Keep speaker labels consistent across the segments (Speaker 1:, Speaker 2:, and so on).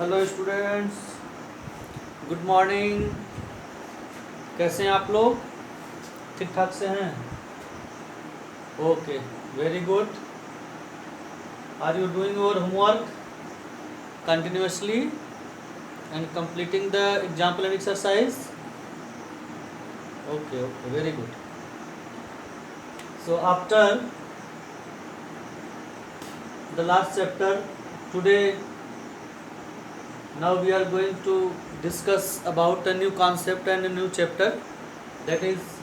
Speaker 1: Hello students, good morning. कैसे हैं आप लोग? ठीक ठाक से हैं? Okay, very good. Are you doing your homework continuously and completing the example and exercise? Okay okay, very good. So after the last chapter, today now we are going to discuss about a new concept and a new chapter, that is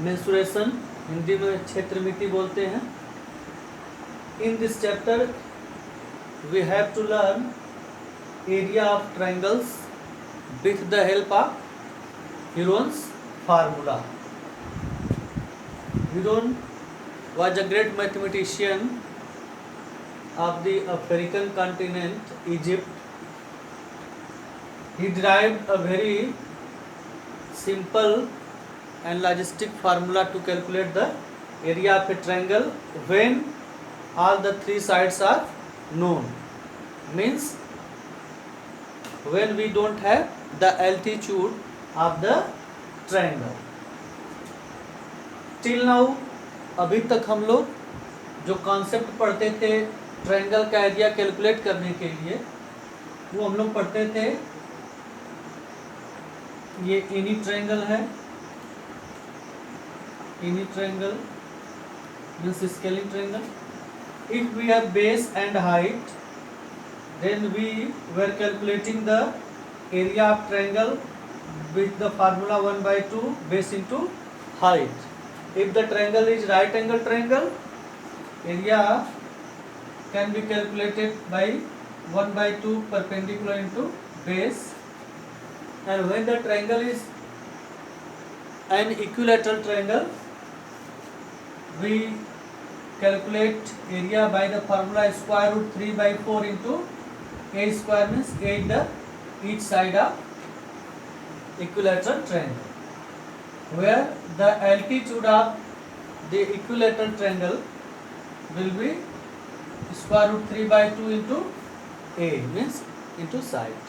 Speaker 1: mensuration. Hindi में क्षेत्रमिति बोलते हैं। In this chapter we have to learn area of triangles with the help of Heron's formula. Heron was a great mathematician of the African continent, Egypt. He derived a very simple and logistic formula to calculate the area of a triangle when all the three sides are known. Means when we don't have the altitude of the triangle. Till now, अभी तक हम लोग जो concept पढ़ते थे triangle का area calculate करने के लिए, वो हम लोग पढ़ते थे। ये एनी ट्रायंगल है, any triangle means scaling triangle. If we have base and height, then we were calculating the area of triangle with the formula 1/2 base into height. If the triangle is right angle triangle, area can be calculated by 1/2 perpendicular into base, and when the triangle is an equilateral triangle, we calculate area by the formula square root 3/4 into a square, means a is the each side of equilateral triangle, where the altitude of the equilateral triangle will be square root 3/2 into a, means into side.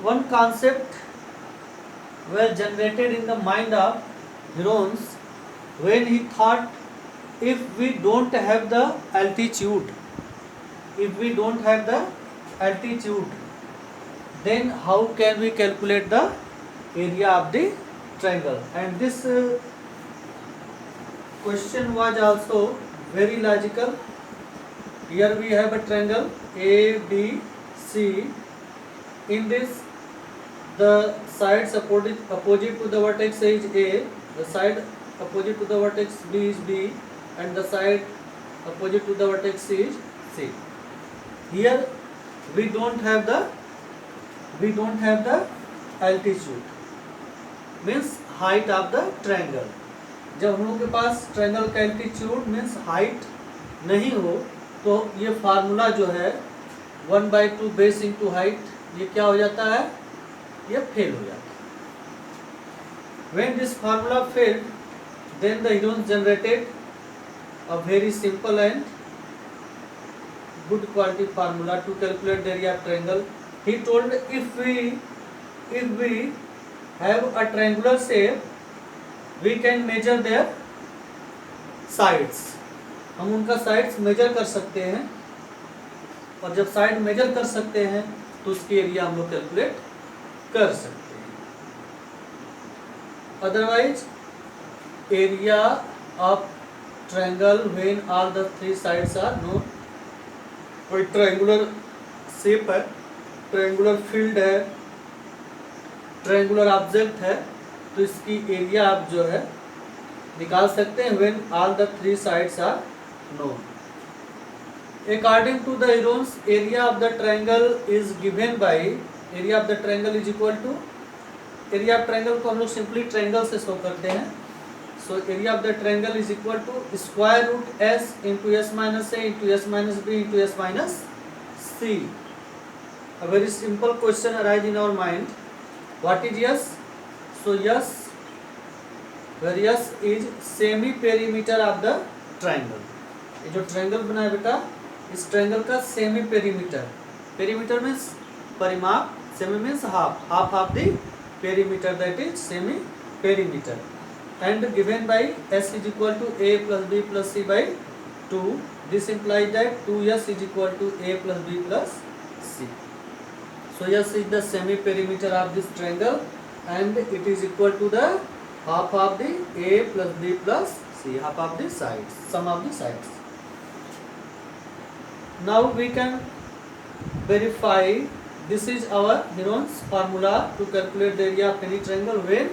Speaker 1: One concept were generated in the mind of Heron when he thought, if we don't have the altitude, then how can we calculate the area of the triangle? And this question was also very logical. Here we have a triangle ABC. In this, the sides opposite to the vertex is A, the side opposite to the vertex B is B, and the side opposite to the vertex C is C. Here we don't have the altitude, means height of the triangle. जब हम लोग के पास triangle का altitude means height नहीं हो, तो ये formula जो है 1/2 बेस इंटू हाइट, ये क्या हो जाता है? ये फेल हो जाता है। When this formula failed, then the heroes generated a very simple and good quality formula to calculate the area of triangle. He told, if we have a triangular shape, we can measure their sides. हम उनका sides major कर सकते हैं, और जब side major कर सकते हैं तो उसकी एरिया हम लोग कैलकुलेट कर सकते हैं. Otherwise area of triangle when all the three sides are known. कोई ट्रायंगुलर शेप है, ट्रायंगुलर फील्ड है, ट्रायंगुलर ऑब्जेक्ट है, तो इसकी एरिया आप जो है निकाल सकते हैं when all the three sides are known. According to the Heron's, area of the triangle is given by, area of the triangle is equal to, area of triangle को हम लोग सिंपली ट्रायंगल से शो करते हैं. So area of the triangle is equal to square root s into s minus a into s minus b into s minus c. A very simple question arise in our mind, what is s? So yes, where S is semi perimeter of the triangle. ये जो triangle बना है बेटा, इस triangle का semi perimeter, perimeter means परिमाप, semi means half, half of the perimeter, that is semi perimeter, and given by s is equal to a plus b plus c by 2. This implies that 2s is equal to a plus b plus c. So s is the semi perimeter of this triangle and it is equal to the half of the a plus b plus c, half of the sides, sum of the sides. Now we can verify, this is our Heron's formula to calculate the area of any triangle when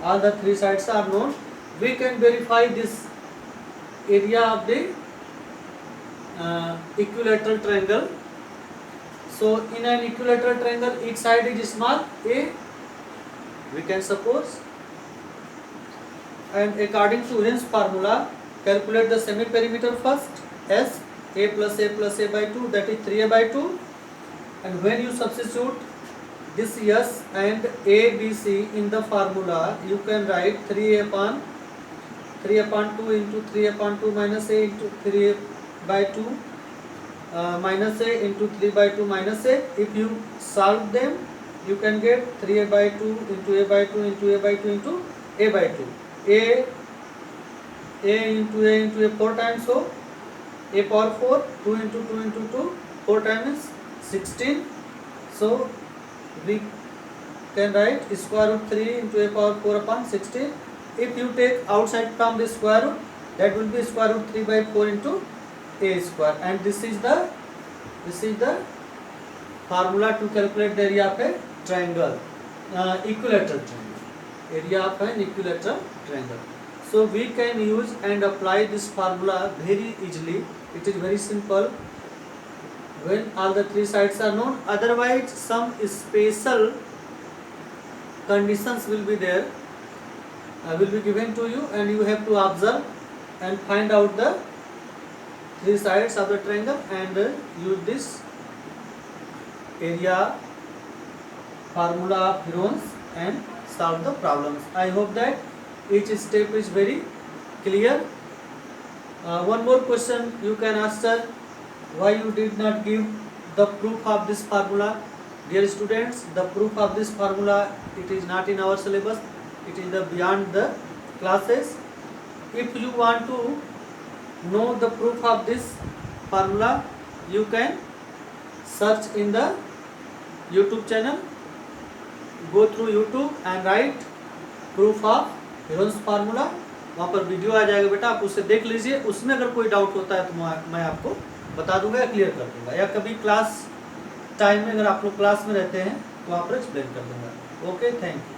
Speaker 1: all the three sides are known. We can verify this area of the equilateral triangle. So in an equilateral triangle, each side is small a, we can suppose, and according to Heron's formula, calculate the semi perimeter first, s a plus a by 2, that is 3a by 2, and when you substitute this s and a b c in the formula, you can write 3 upon 2 into 3 upon 2 minus a into 3 by 2 minus a into 3 by 2 minus a. If you solve them, you can get 3a by 2 into a by 2 into a by 2 into a by 2. A into a 4 times, so a power 4, 2 into 2 into 2, 4 times 16. So we can write square root 3 into a power 4 upon 16. If you take outside from the square root, that will be square root 3 by 4 into a square, and this is the formula to calculate the area of a triangle, equilateral triangle, area of an equilateral triangle. So we can use and apply this formula very easily. It is very simple when all the three sides are known. Otherwise some special conditions will be there, will be given to you, and you have to observe and find out the three sides of the triangle and use this area formula of Heron's and solve the problems. I hope that each step is very clear. One more question you can answer: why you did not give the proof of this formula? Dear students, the proof of this formula, it is not in our syllabus, it is the beyond the classes. If you want to know the proof of this formula, you can search in the YouTube channel, go through YouTube and write proof of Heron's formula. वहाँ पर video आ जाएगा बेटा, आप उसे देख लीजिए. उसमें अगर कोई डाउट होता है तो मैं आपको बता दूंगा या क्लियर कर दूंगा, या कभी क्लास टाइम में अगर आप लोग क्लास में रहते हैं तो वहाँ पर एक्सप्लेन कर दूंगा. Okay, thank you.